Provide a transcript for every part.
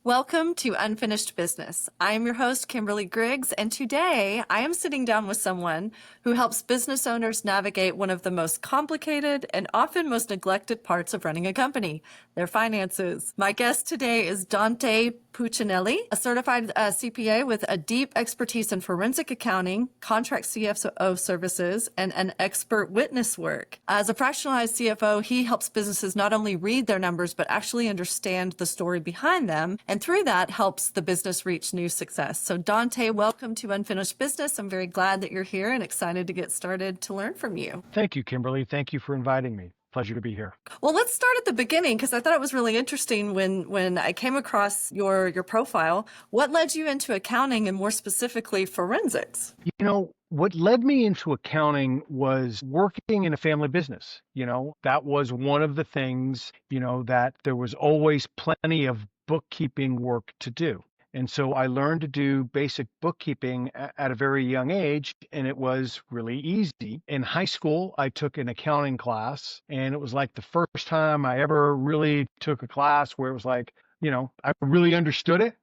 Welcome to Unfinished Business. I am your host, Kimberly Griggs, and today I am sitting down with someone who helps business owners navigate one of the most complicated and often most neglected parts of running a company, their finances. My guest today is Dante Puccinelli, a certified CPA with a deep expertise in forensic accounting, contract CFO services, and an expert witness work. As a fractionalized CFO, he helps businesses not only read their numbers, but actually understand the story behind them. And through that helps the business reach new success. So Dante, welcome to Unfinished Business. I'm very glad that you're here and excited to get started to learn from you. Thank you, Kimberly. Thank you for inviting me. Pleasure to be here. Well, let's start at the beginning because I thought it was really interesting when I came across your profile. What led you into accounting and more specifically forensics? What led me into accounting was working in a family business. That was one of the things, that there was always plenty of bookkeeping work to do. And so I learned to do basic bookkeeping at a very young age, and it was really easy. In high school, I took an accounting class, and it was like the first time I ever really took a class where it was like, I really understood it.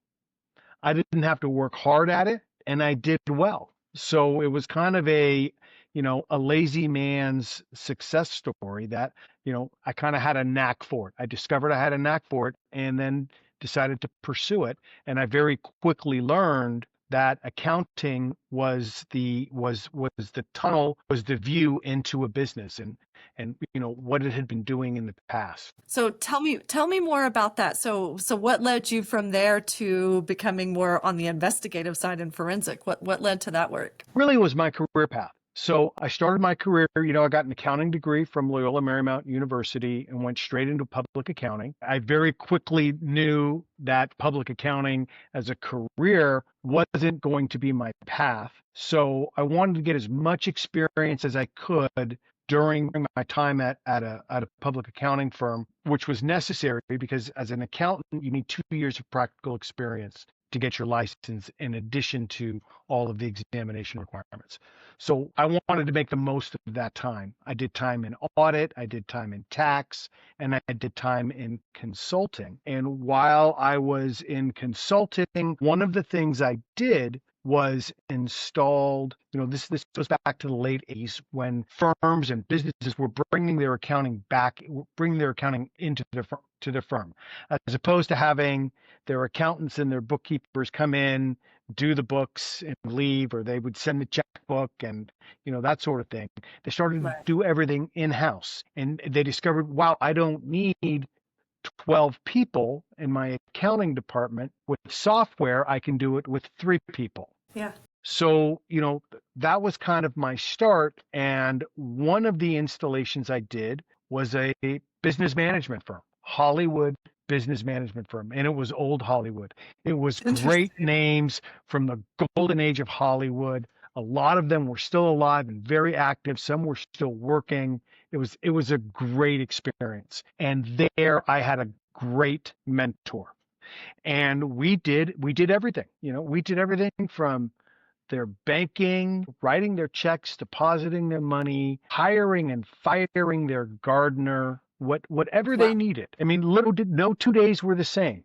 I didn't have to work hard at it, and I did well. So it was kind of a lazy man's success story that, I kind of had a knack for it. I discovered I had a knack for it and then decided to pursue it. And I very quickly learned that accounting was the tunnel, was the view into a business and what it had been doing in the past. So tell me more about that. So what led you from there to becoming more on the investigative side in forensic? What led to that work? Really was my career path. So I started my career, I got an accounting degree from Loyola Marymount University and went straight into public accounting. I very quickly knew that public accounting as a career wasn't going to be my path. So I wanted to get as much experience as I could during my time at a public accounting firm, which was necessary because as an accountant, you need 2 years of practical experience to get your license in addition to all of the examination requirements. So I wanted to make the most of that time. I did time in audit, I did time in tax, and I did time in consulting. And while I was in consulting, one of the things I did was installed, this goes back to the late 80s when firms and businesses were bringing their accounting into their firm, as opposed to having their accountants and their bookkeepers come in, do the books and leave, or they would send the checkbook and, that sort of thing. They started to do everything in-house and they discovered, wow, I don't need 12 people in my accounting department. With software, I can do it with 3 people. Yeah. So, that was kind of my start. And one of the installations I did was a business management firm, Hollywood business management firm. And it was old Hollywood. It was great names from the golden age of Hollywood. A lot of them were still alive and very active. Some were still working. It was a great experience. And there I had a great mentor. And we did everything. We did everything from their banking, writing their checks, depositing their money, hiring and firing their gardener, whatever they needed. I mean, no 2 days were the same.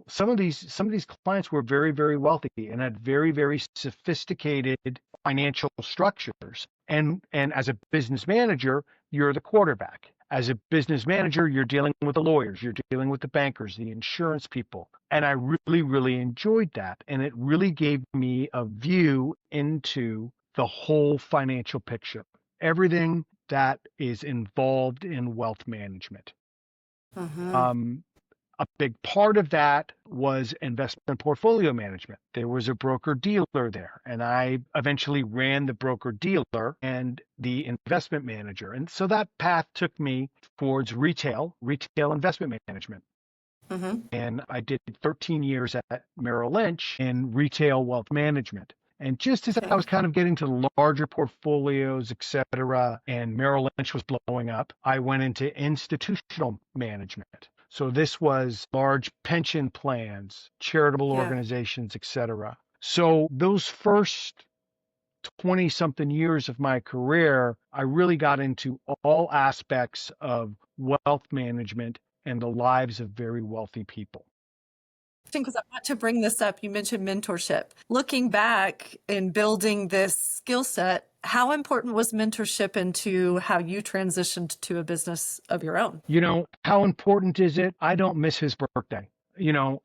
Some of these clients were very, very wealthy and had very, very sophisticated financial structures. And as a business manager, you're the quarterback. As a business manager, you're dealing with the lawyers, you're dealing with the bankers, the insurance people. And I really, really enjoyed that. And it really gave me a view into the whole financial picture, everything that is involved in wealth management. A big part of that was investment portfolio management. There was a broker dealer there, and I eventually ran the broker dealer and the investment manager. And so that path took me towards retail investment management. And I did 13 years at Merrill Lynch in retail wealth management. And just as I was kind of getting to the larger portfolios, et cetera, and Merrill Lynch was blowing up, I went into institutional management. So this was large pension plans, charitable organizations, et cetera. So those first 20 something years of my career, I really got into all aspects of wealth management and the lives of very wealthy people. because I want to bring this up. You mentioned mentorship. Looking back in building this skill set, how important was mentorship into how you transitioned to a business of your own? How important is it? I don't miss his birthday.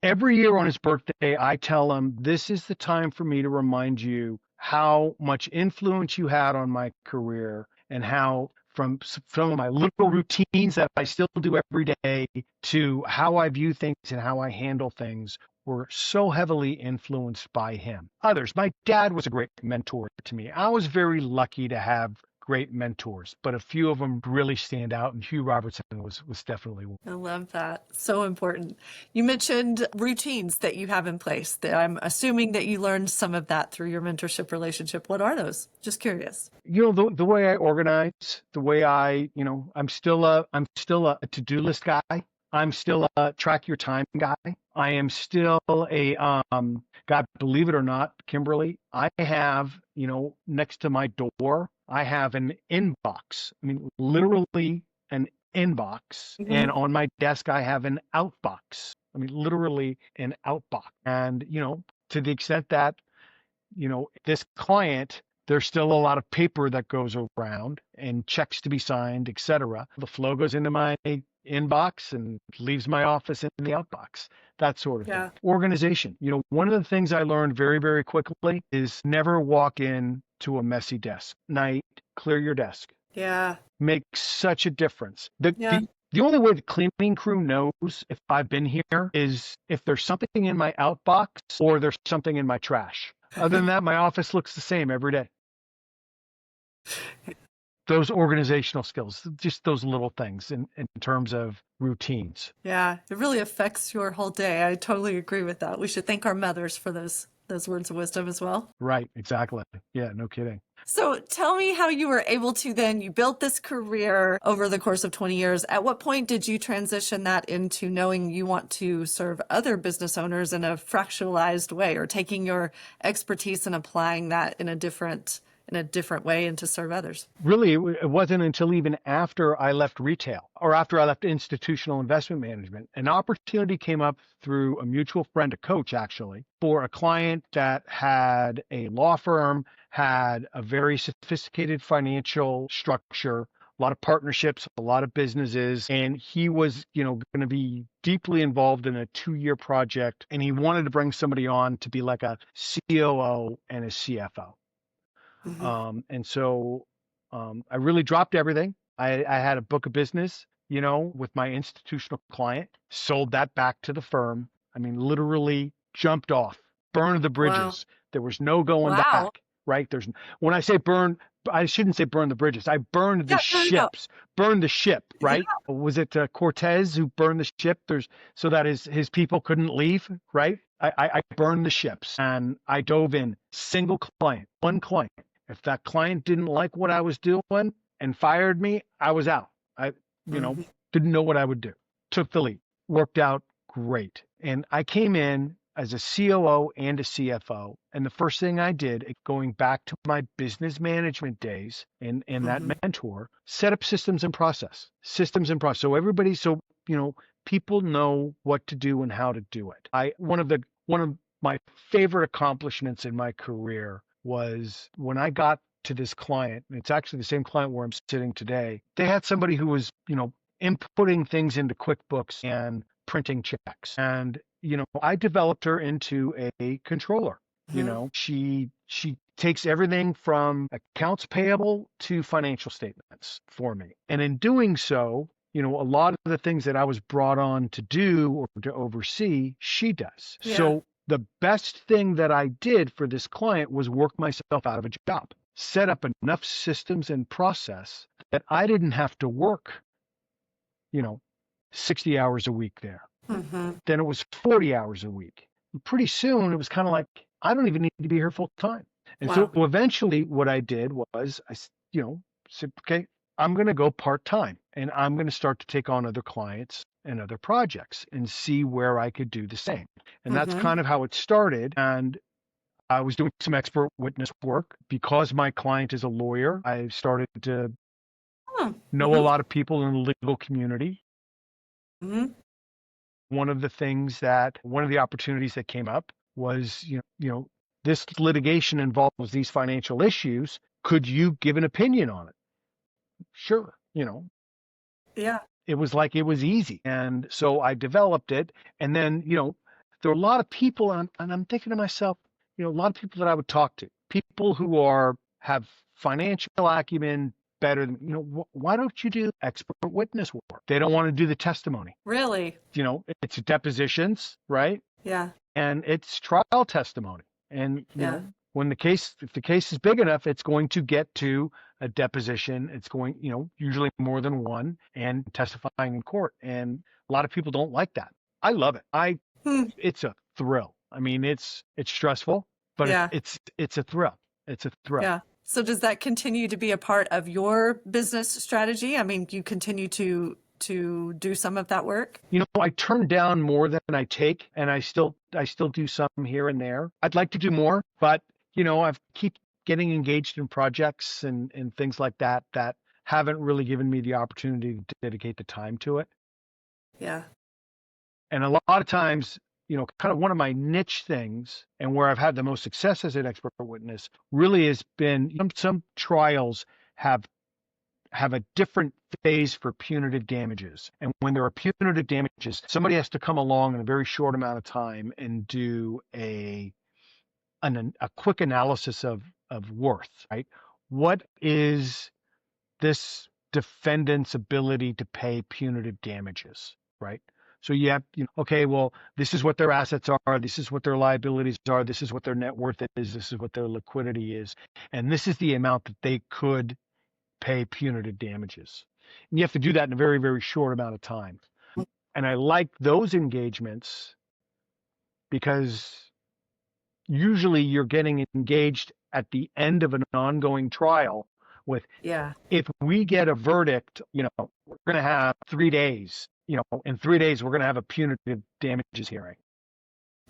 Every year on his birthday, I tell him, this is the time for me to remind you how much influence you had on my career and how from some of my little routines that I still do every day to how I view things and how I handle things were so heavily influenced by him. Others, my dad was a great mentor to me. I was very lucky to have great mentors, but a few of them really stand out, and Hugh Robertson was definitely one. I love that. So important. You mentioned routines that you have in place. That I'm assuming that you learned some of that through your mentorship relationship. What are those? Just curious. The way I organize, the way I'm still a to-do list guy. I'm still a track your time guy. I am still a God, believe it or not, Kimberly, I have, next to my door, I have an inbox. I mean, literally an inbox. And Mhm. on my desk, I have an outbox. I mean, literally an outbox. And, to the extent that this client, there's still a lot of paper that goes around and checks to be signed, et cetera. The flow goes into my inbox and leaves my office in the outbox, that sort of thing. Yeah. Organization. One of the things I learned very, very quickly is never walk in to a messy desk. Night, clear your desk. Yeah. Makes such a difference. The, Yeah. the the only way the cleaning crew knows if I've been here is if there's something in my outbox or there's something in my trash. Other than that, my office looks the same every day. Those organizational skills, just those little things in terms of routines. Yeah. It really affects your whole day. I totally agree with that. We should thank our mothers for those words of wisdom as well. Right, exactly. Yeah, no kidding. So tell me how you were able to then, you built this career over the course of 20 years. At what point did you transition that into knowing you want to serve other business owners in a fractionalized way, or taking your expertise and applying that in a different way and to serve others? Really, it wasn't until even after I left retail or after I left institutional investment management, an opportunity came up through a mutual friend, a coach actually, for a client that had a law firm, had a very sophisticated financial structure, a lot of partnerships, a lot of businesses, and he was, going to be deeply involved in a 2-year project, and he wanted to bring somebody on to be like a COO and a CFO. Hmm. And so I really dropped everything. I had a book of business, with my institutional client, sold that back to the firm. I mean, literally jumped off, burned the Wow. bridges. There was no going Wow. back, right? When I say burn, I shouldn't say burn the bridges. I burned the Yeah, no, no, no. ships, burned the ship, Yeah. right? Was it Cortez who burned the ship? So that his people couldn't leave, right? I burned the ships and I dove in, single client, one client. If that client didn't like what I was doing and fired me, I was out. I, you know, Mhm. didn't know what I would do. Took the leap. Worked out great. And I came in as a COO and a CFO. And the first thing I did, going back to my business management days and that Mhm. mentor, set up systems and process. Systems and process. People know what to do and how to do it. One of my favorite accomplishments in my career was when I got to this client, and it's actually the same client where I'm sitting today. They had somebody who was, inputting things into QuickBooks and printing checks. And, I developed her into a controller. Mhm. She takes everything from accounts payable to financial statements for me. And in doing so, a lot of the things that I was brought on to do or to oversee, she does. Yeah. So the best thing that I did for this client was work myself out of a job, set up enough systems and process that I didn't have to work, you know, 60 hours a week there. Mhm. Then it was 40 hours a week. And pretty soon it was kind of like, I don't even need to be here full time. And so Wow. eventually what I did was said, okay, I'm going to go part time and I'm going to start to take on other clients and other projects and see where I could do the same. And that's Mhm. kind of how it started. And I was doing some expert witness work because my client is a lawyer. I started to Oh. know a Mhm. lot of people in the legal community. Mhm. one of the opportunities that came up was, this litigation involves these financial issues. Could you give an opinion on it? Sure. Yeah. It was like it was easy. And so I developed it. And then, there are a lot of people, and I'm thinking to myself, a lot of people that I would talk to, people who have financial acumen better than, why don't you do expert witness work? They don't want to do the testimony. Really? It's depositions, right? Yeah. And it's trial testimony. And, Yeah. if the case is big enough, it's going to get to a deposition. It's going, usually more than one, and testifying in court. And a lot of people don't like that. I love it. Hmm. It's a thrill. I mean, it's stressful, but Yeah. it's a thrill. It's a thrill. Yeah. So does that continue to be a part of your business strategy? I mean, you continue to do some of that work? I turn down more than I take, and I still do some here and there. I'd like to do more, but I've keep getting engaged in projects and things like that haven't really given me the opportunity to dedicate the time to it. Yeah. And a lot of times, kind of one of my niche things and where I've had the most success as an expert witness really has been some trials have a different phase for punitive damages. And when there are punitive damages, somebody has to come along in a very short amount of time and do a quick analysis of worth, right? What is this defendant's ability to pay punitive damages, right? So you have, okay, well, this is what their assets are. This is what their liabilities are. This is what their net worth is. This is what their liquidity is. And this is the amount that they could pay punitive damages. And you have to do that in a very, very short amount of time. And I like those engagements because usually you're getting engaged at the end of an ongoing trial with, if we get a verdict, we're going to have 3 days, in 3 days, we're going to have a punitive damages hearing.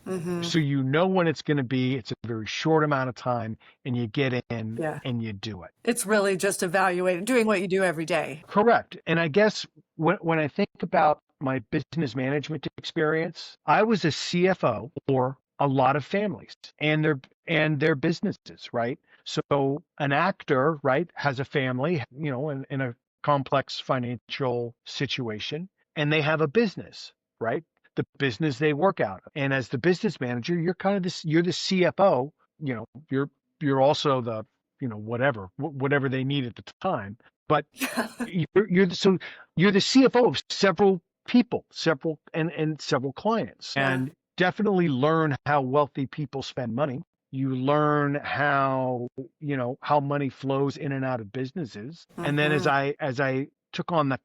Mm-hmm. So when it's going to be, it's a very short amount of time, and you get in and you do it. It's really just evaluating, doing what you do every day. Correct. And I guess when I think about my business management experience, I was a CFO for a lot of families and their businesses, right? So an actor, right, has a family, in a complex financial situation, and they have a business, right? The business they work out of. And as the business manager, you're kind of you're the CFO, you're also the, whatever they need at the time. But you're the CFO of several people, several clients, and definitely learn how wealthy people spend money. You learn how money flows in and out of businesses. Mm-hmm. And then as I took on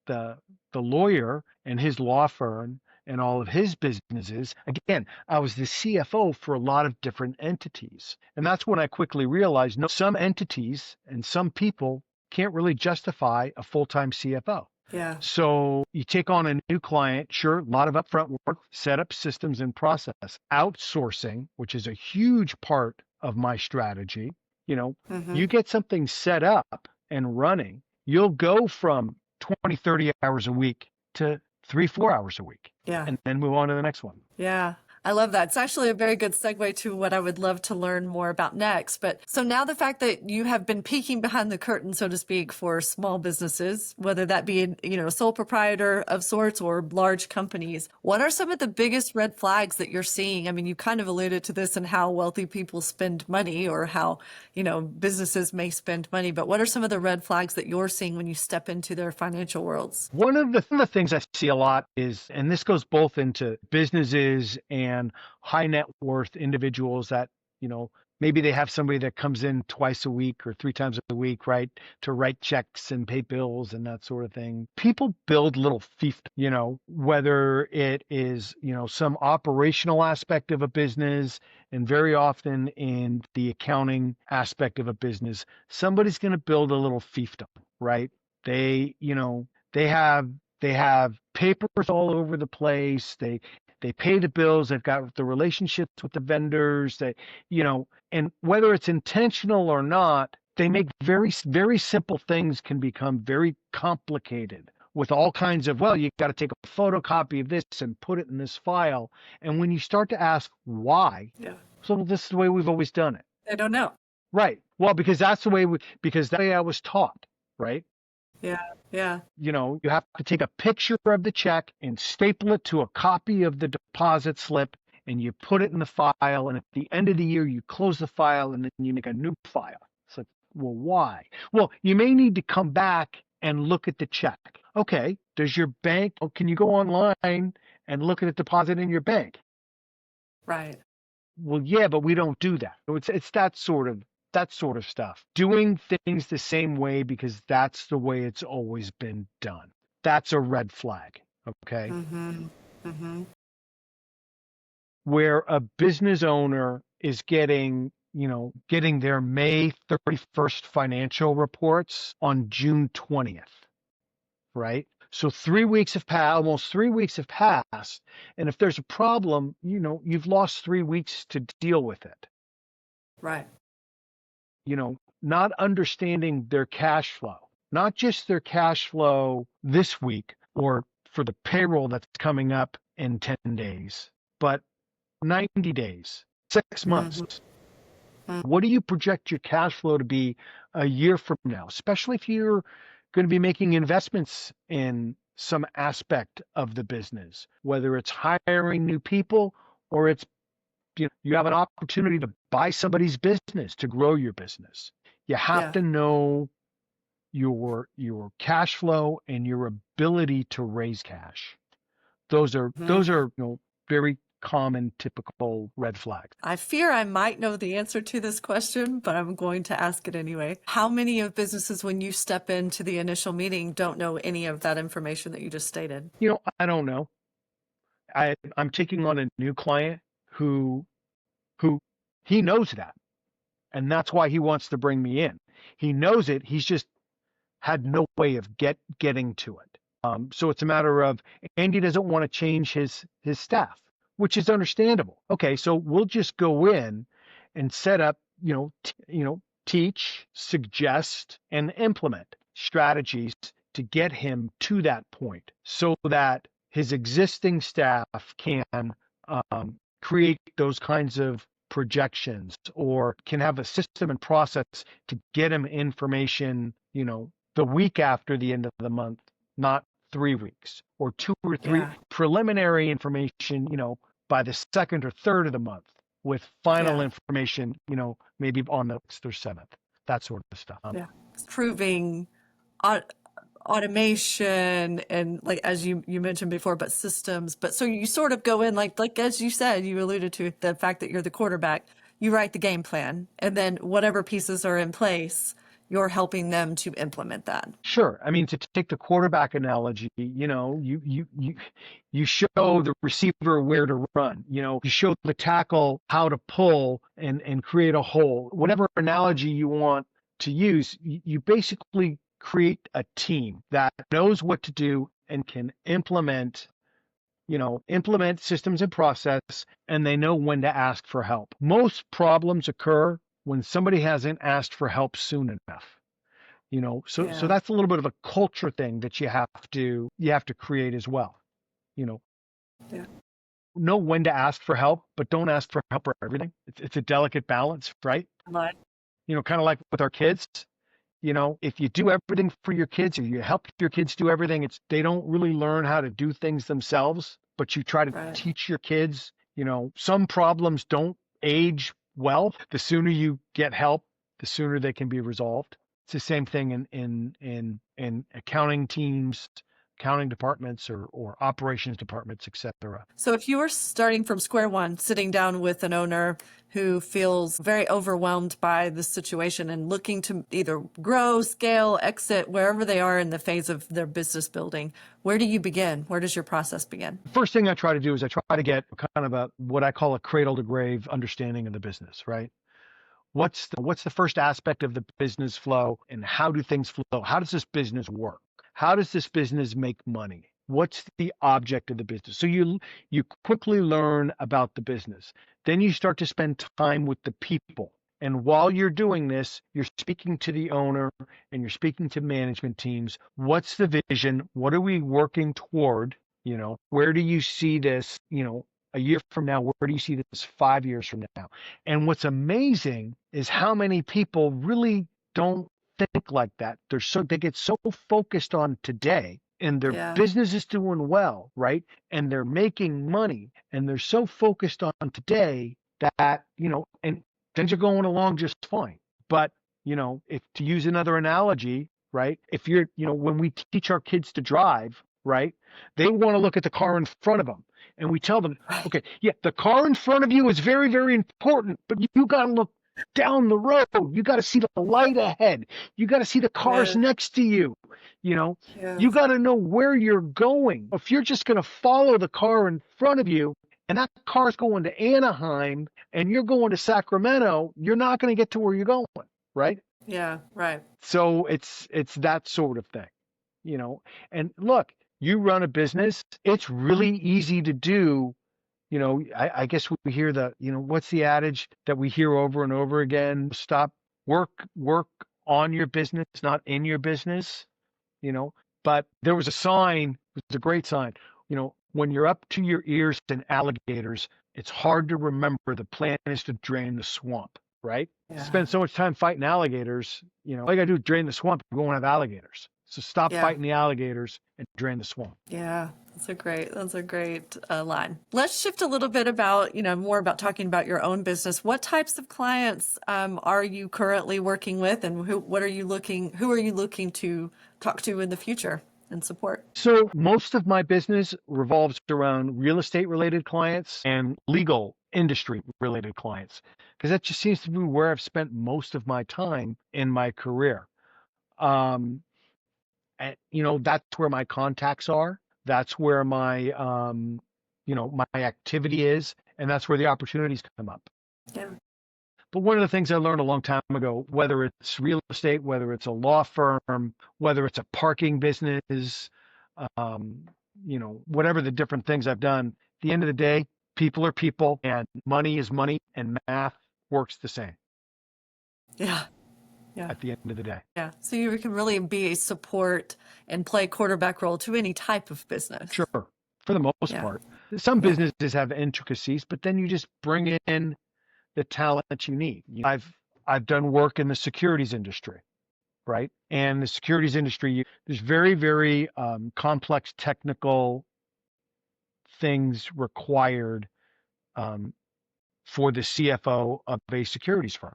the lawyer and his law firm and all of his businesses, again, I was the CFO for a lot of different entities. And that's when I quickly realized, no, some entities and some people can't really justify a full-time CFO. Yeah. So you take on a new client, sure, a lot of upfront work, set up systems and process. Outsourcing, which is a huge part of my strategy, Mm-hmm. you get something set up and running, you'll go from 20, 30 hours a week to 3-4 hours a week. Yeah. And then move on to the next one. Yeah. I love that. It's actually a very good segue to what I would love to learn more about next. But so now the fact that you have been peeking behind the curtain, so to speak, for small businesses, whether that be, sole proprietor of sorts or large companies, what are some of the biggest red flags that you're seeing? I mean, you kind of alluded to this and how wealthy people spend money or how, businesses may spend money. But what are some of the red flags that you're seeing when you step into their financial worlds? One of the things I see a lot is, and this goes both into businesses and high net worth individuals that, maybe they have somebody that comes in twice a week or 3 times a week, right, to write checks and pay bills and that sort of thing. People build little fiefdoms, whether it is, some operational aspect of a business, and very often in the accounting aspect of a business, somebody's going to build a little fiefdom, right? They have papers all over the place. They pay the bills. They've got the relationships with the vendors. And whether it's intentional or not, they make very, very simple things can become very complicated with all kinds of, well, you got to take a photocopy of this and put it in this file. And when you start to ask why, Yeah. so well, this is the way we've always done it. I don't know. Right. Well, because that's the way because that way I was taught, right? Yeah. Yeah. You have to take a picture of the check and staple it to a copy of the deposit slip, and you put it in the file. And at the end of the year, you close the file and then you make a new file. It's like, well, why? Well, you may need to come back and look at the check. Okay. Does your bank, can you go online and look at a deposit in your bank? Right. Well, yeah, but we don't do that. So it's that sort of stuff. Doing things the same way because that's the way it's always been done. That's a red flag. Okay. Mm-hmm. Mm-hmm. Where a business owner is getting their May 31st financial reports on June 20th, right? So almost 3 weeks have passed. And if there's a problem, you've lost 3 weeks to deal with it. Right. Not understanding their cash flow, not just their cash flow this week or for the payroll that's coming up in 10 days, but 90 days, 6 months. Mm-hmm. What do you project your cash flow to be a year from now, especially if you're going to be making investments in some aspect of the business, whether it's hiring new people or it's you have an opportunity to buy somebody's business to grow your business. You have to know your cash flow and your ability to raise cash. Those are very common, typical red flags. I fear I might know the answer to this question, but I'm going to ask it anyway. How many of businesses, when you step into the initial meeting, don't know any of that information that you just stated? I don't know. I'm taking on a new client who he knows that. And that's why he wants to bring me in. He knows it. He's just had no way of getting to it. So it's a matter of Andy doesn't want to change his staff, which is understandable. Okay, so we'll just go in and set up, teach, suggest, and implement strategies to get him to that point so that his existing staff can create those kinds of projections or can have a system and process to get him information, the week after the end of the month, not 3 weeks or 2 or 3 preliminary information, by the second or third of the month with final information, maybe on the 6th or 7th, that sort of stuff. Proving automation and like, as you mentioned before, but systems. But so you sort of go in like, as you said, you alluded to the fact that you're the quarterback, you write the game plan, and then whatever pieces are in place, you're helping them to implement that. Sure. I mean, to take the quarterback analogy, you show the receiver where to run, you show the tackle how to pull and create a hole. Whatever analogy you want to use, you basically create a team that knows what to do and can implement systems and process, and they know when to ask for help. Most problems occur when somebody hasn't asked for help soon enough. So that's a little bit of a culture thing that you have to create as well. Know when to ask for help, but don't ask for help for everything. It's a delicate balance, right? Right. Kind of like with our kids. If you do everything for your kids or you help your kids do everything, they don't really learn how to do things themselves, but you try to teach your kids, some problems don't age well. The sooner you get help, the sooner they can be resolved. It's the same thing in accounting teams, accounting departments or operations departments, etc. So if you were starting from square one, sitting down with an owner who feels very overwhelmed by the situation and looking to either grow, scale, exit, wherever they are in the phase of their business building, where do you begin? Where does your process begin? The first thing I try to do is I try to get kind of what I call a cradle to grave understanding of the business, right? What's the first aspect of the business flow and how do things flow? How does this business work? How does this business make money? What's the object of the business? So you quickly learn about the business. Then you start to spend time with the people And while you're doing this, you're speaking to the owner and you're speaking to management teams. What's the vision? What are we working toward? Where do you see this, a year from now? Where do you see this 5 years from now? And what's amazing is how many people really don't think like that. They get so focused on today and their Yeah. business is doing well, right? And they're making money and they're so focused on today that, and things are going along just fine. But, if to use another analogy, right? If you're, when we teach our kids to drive, right? They want to look at the car in front of them. And we tell them, Right. okay, yeah, the car in front of you is very, very important, but you got to look down the road. You got to see the light ahead. You got to see the cars Yeah. next to you. You Yes. got to know where you're going. If you're just going to follow the car in front of you and that car's going to Anaheim and you're going to Sacramento, you're not going to get to where you're going, right? Yeah. Right. So it's that sort of thing, you know. And look, you run a business, it's really easy to do. I guess we hear what's the adage that we hear over and over again? Work on your business, not in your business, you know. But there was a sign, it was a great sign, when you're up to your ears in alligators, it's hard to remember the plan is to drain the swamp, right? Yeah. Spend so much time fighting alligators, all you gotta do is drain the swamp, we won't have alligators. So stop Yeah. fighting the alligators and drain the swamp. Yeah. That's a great line. Let's shift a little bit about, more about talking about your own business. What types of clients are you currently working with, and who are you looking to talk to in the future and support? So most of my business revolves around real estate related clients and legal industry related clients, because that just seems to be where I've spent most of my time in my career. Um, and, that's where my contacts are. That's where my activity is, and that's where the opportunities come up. Yeah. But one of the things I learned a long time ago, whether it's real estate, whether it's a law firm, whether it's a parking business, um, whatever the different things I've done, at the end of the day, people are people and money is money and math works the same Yeah. Yeah. at the end of the day. Yeah. So you can really be a support and play quarterback role to any type of business. Sure, for the most Yeah. part. Some Yeah. businesses have intricacies, but then you just bring in the talent that you need. I've done work in the securities industry, right? And the securities industry, there's very, very complex technical things required um, for the CFO of a securities firm,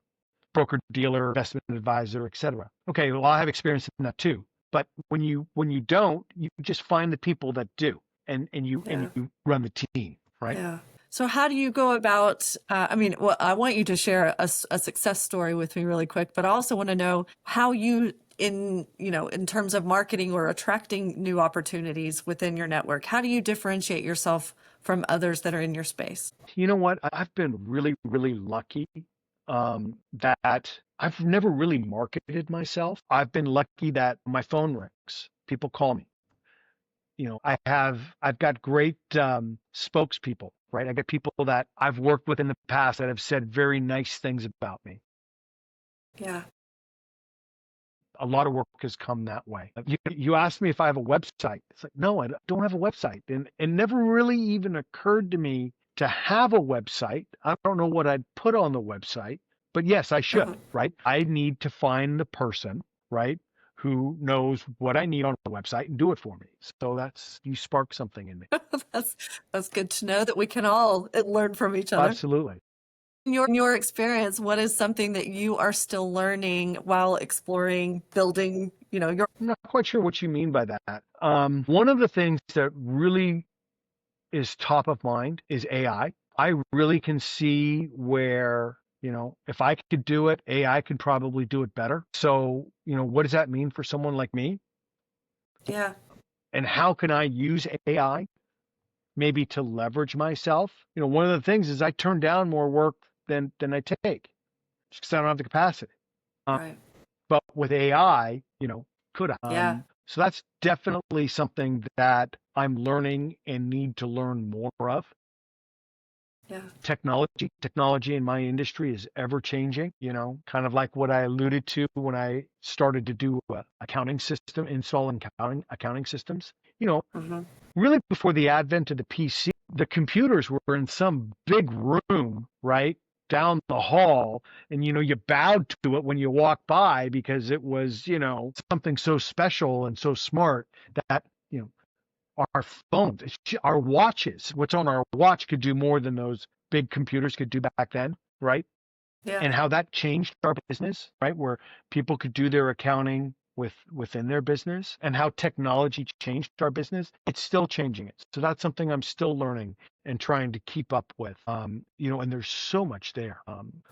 broker dealer, investment advisor, et cetera. Okay, well, I have experience in that too. But when you don't, you just find the people that do, and you Yeah. run the team, right? Yeah. So how do you go about, I want you to share a success story with me really quick, but I also want to know how you, in terms of marketing or attracting new opportunities within your network, how do you differentiate yourself from others that are in your space? You know what? I've been really, really lucky that I've never really marketed myself. I've been lucky that my phone rings. People call me. I've got great spokespeople, right? I got people that I've worked with in the past that have said very nice things about me. Yeah. A lot of work has come that way. You asked me if I have a website. It's like, no, I don't have a website. And it never really even occurred to me to have a website. I don't know what I'd put on the website, but yes, I should, right? I need to find the person, right, who knows what I need on the website and do it for me. So you spark something in me. That's good to know that we can all learn from each other. Absolutely. In your experience, what is something that you are still learning while exploring, building, your I'm not quite sure what you mean by that. One of the things that really is top of mind is AI. I really can see where, if I could do it, AI could probably do it better. So, what does that mean for someone like me? Yeah. And how can I use AI maybe to leverage myself? One of the things is I turn down more work than I take just because I don't have the capacity. Right. But with AI, could I? Yeah. So that's definitely something that I'm learning and need to learn more of. Yeah. Technology in my industry is ever changing, kind of like what I alluded to when I started to do install accounting systems. You know, Hmm. really before the advent of the PC, the computers were in some big room, right? Down the hall, and you bowed to it when you walked by because it was, something so special and so smart that, you know, our phones, our watches, what's on our watch could do more than those big computers could do back then, right? Yeah. And how that changed our business, right? Where people could do their accounting within their business, and how technology changed our business. It's still changing it. So that's something I'm still learning and trying to keep up with. And there's so much there.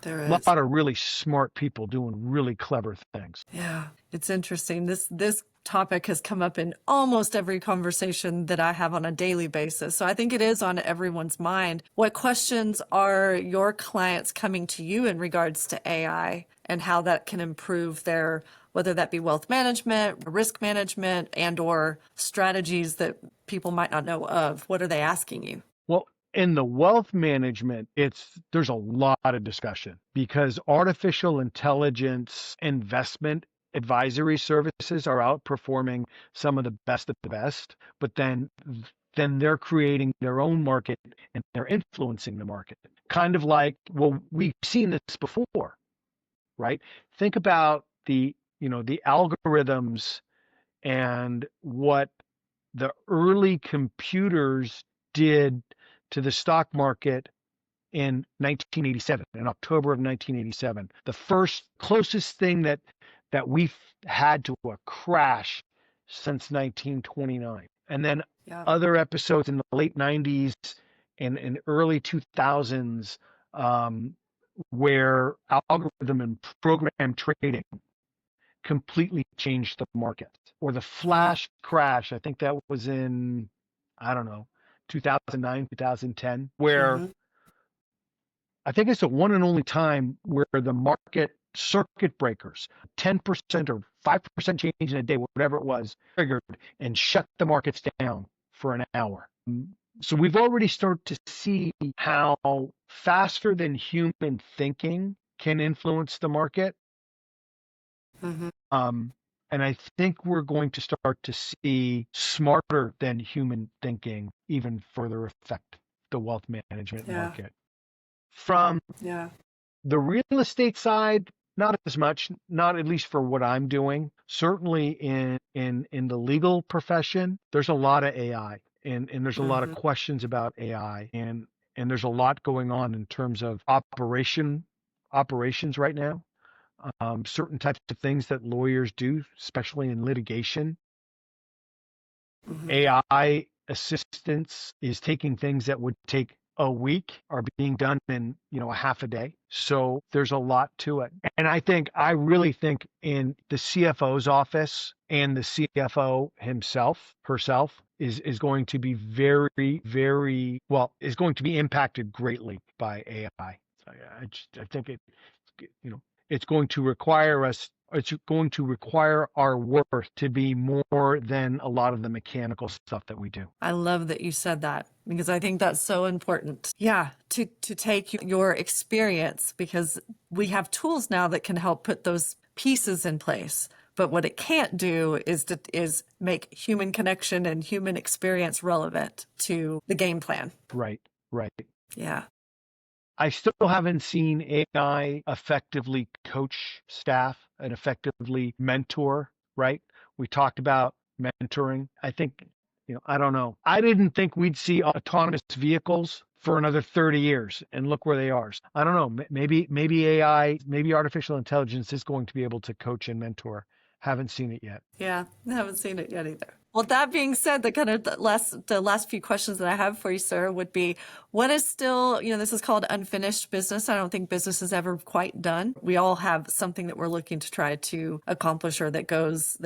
There A is. lot of really smart people doing really clever things. Yeah, it's interesting. This topic has come up in almost every conversation that I have on a daily basis. So I think it is on everyone's mind. What questions are your clients coming to you in regards to AI and how that can improve their, whether that be wealth management, risk management, and or strategies that people might not know of? What are they asking you? Well, in the wealth management, there's a lot of discussion because artificial intelligence investment advisory services are outperforming some of the best, but then they're creating their own market and they're influencing the market. Kind of like, well, we've seen this before, right? Think about the algorithms and what the early computers did to the stock market in 1987, in October of 1987. The first closest thing that we've had to a crash since 1929. And then Yeah. other episodes in the late 90s and early 2000s, where algorithm and program trading completely changed the market. Or the Hmm. flash crash, I think that was in, I don't know, 2009, 2010, where Hmm. I think it's the one and only time where the market circuit breakers, 10% or 5% change in a day, whatever it was, triggered and shut the markets down for an hour. So we've already started to see how faster than human thinking can influence the market. Hmm. Um, and I think we're going to start to see smarter than human thinking even further affect the wealth management Yeah. market. From Yeah. the real estate side, not as much, not at least for what I'm doing. Certainly in the legal profession, there's a lot of AI and there's a lot of Hmm. questions about AI and there's a lot going on in terms of operations right now. Certain types of things that lawyers do, especially in litigation. Hmm. AI assistance is taking things that would take a week are being done in, a half a day. So there's a lot to it. And I really think in the CFO's office and the CFO herself is going to be very, very well, is going to be impacted greatly by AI. I think you know, it's going to require it's going to require our work to be more than a lot of the mechanical stuff that we do. I love that you said that because I think that's so important. Yeah, to take your experience because we have tools now that can help put those pieces in place. But what it can't do is make human connection and human experience relevant to the game plan. Right, right. Yeah. I still haven't seen AI effectively coach staff and effectively mentor, right? We talked about mentoring. I think, I don't know. I didn't think we'd see autonomous vehicles for another 30 years and look where they are. I don't know. Maybe AI, maybe artificial intelligence is going to be able to coach and mentor. Haven't seen it yet. Yeah, I haven't seen it yet either. Well, that being said, the last few questions that I have for you, sir, would be what is still, this is called unfinished business. I don't think business is ever quite done. We all have something that we're looking to try to accomplish or that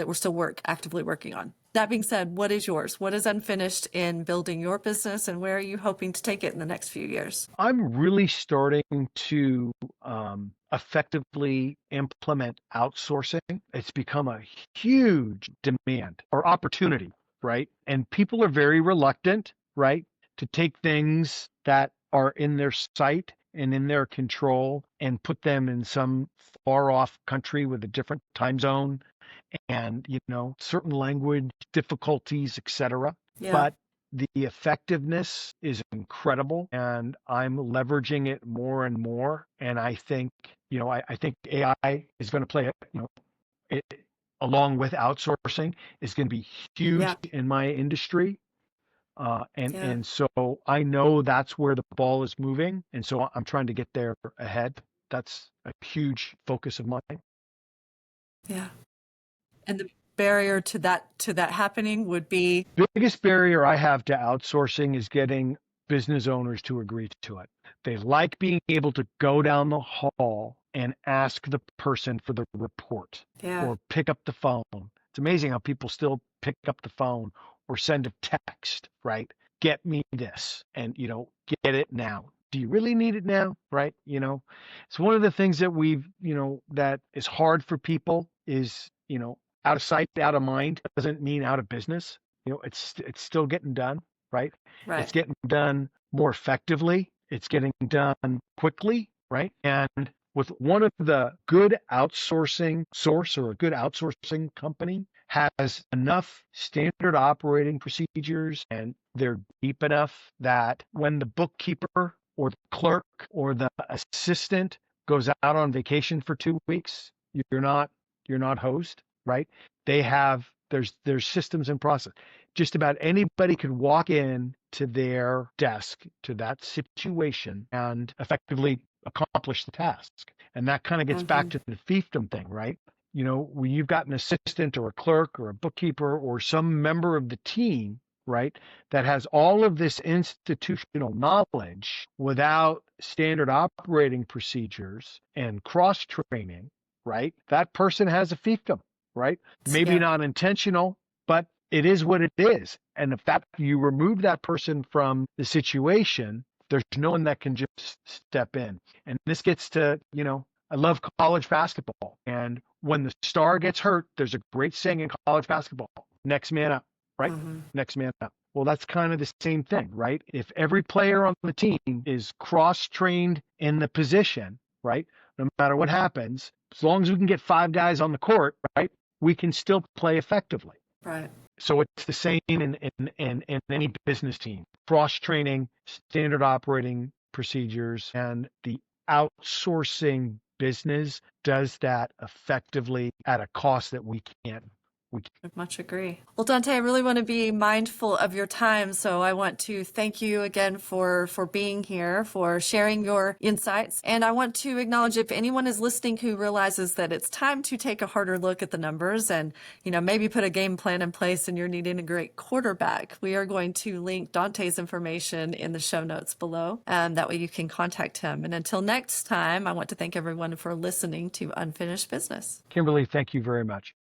we're still actively working on. That being said, what is yours? What is unfinished in building your business and where are you hoping to take it in the next few years? I'm really starting to effectively implement outsourcing. It's become a huge demand or opportunity, right? And people are very reluctant, right, to take things that are in their sight and in their control and put them in some far off country with a different time zone and, certain language difficulties, etc. Yeah. But the effectiveness is incredible and I'm leveraging it more and more. And I think, I think AI is going to play, it, along with outsourcing is going to be huge Yeah. in my industry. Yeah. And so I know that's where the ball is moving. And so I'm trying to get there ahead. That's a huge focus of mine. Yeah. And the barrier to that happening would be, Biggest barrier I have to outsourcing is getting business owners to agree to it. They like being able to go down the hall and ask the person for the report yeah. or pick up the phone. It's amazing how people still pick up the phone or send a text, right? Get me this and, get it now. Do you really need it now? Right? It's one of the things that that is hard for people is, out of sight, out of mind doesn't mean out of business. It's still getting done, right? Right. It's getting done more effectively. It's getting done quickly, right? And with one of the good outsourcing source or a good outsourcing company has enough standard operating procedures and they're deep enough that when the bookkeeper or the clerk or the assistant goes out on vacation for 2 weeks, you're not hosed, right? They have there's systems and process. Just about anybody could walk in to their desk to that situation and effectively accomplish the task. And that kind of gets back Mm-hmm. to the fiefdom thing, right? When you've got an assistant or a clerk or a bookkeeper or some member of the team, right, that has all of this institutional knowledge without standard operating procedures and cross training, right? That person has a fiefdom, right? Maybe Yeah. not intentional, but it is what it is. And if that you remove that person from the situation, there's no one that can just step in. And this gets to, I love college basketball. And when the star gets hurt, there's a great saying in college basketball, next man up, right? Mm-hmm. Next man up. Well, that's kind of the same thing, right? If every player on the team is cross-trained in the position, right? No matter what happens, as long as we can get 5 guys on the court, right? We can still play effectively. Right. So it's the same in any business team. Cross-training, standard operating procedures, and the outsourcing business does that effectively at a cost that we can't. I much agree. Well, Dante, I really want to be mindful of your time. So I want to thank you again for being here, for sharing your insights. And I want to acknowledge if anyone is listening who realizes that it's time to take a harder look at the numbers and, maybe put a game plan in place and you're needing a great quarterback, we are going to link Dante's information in the show notes below. That way you can contact him. And until next time, I want to thank everyone for listening to Unfinished Business. Kimberly, thank you very much.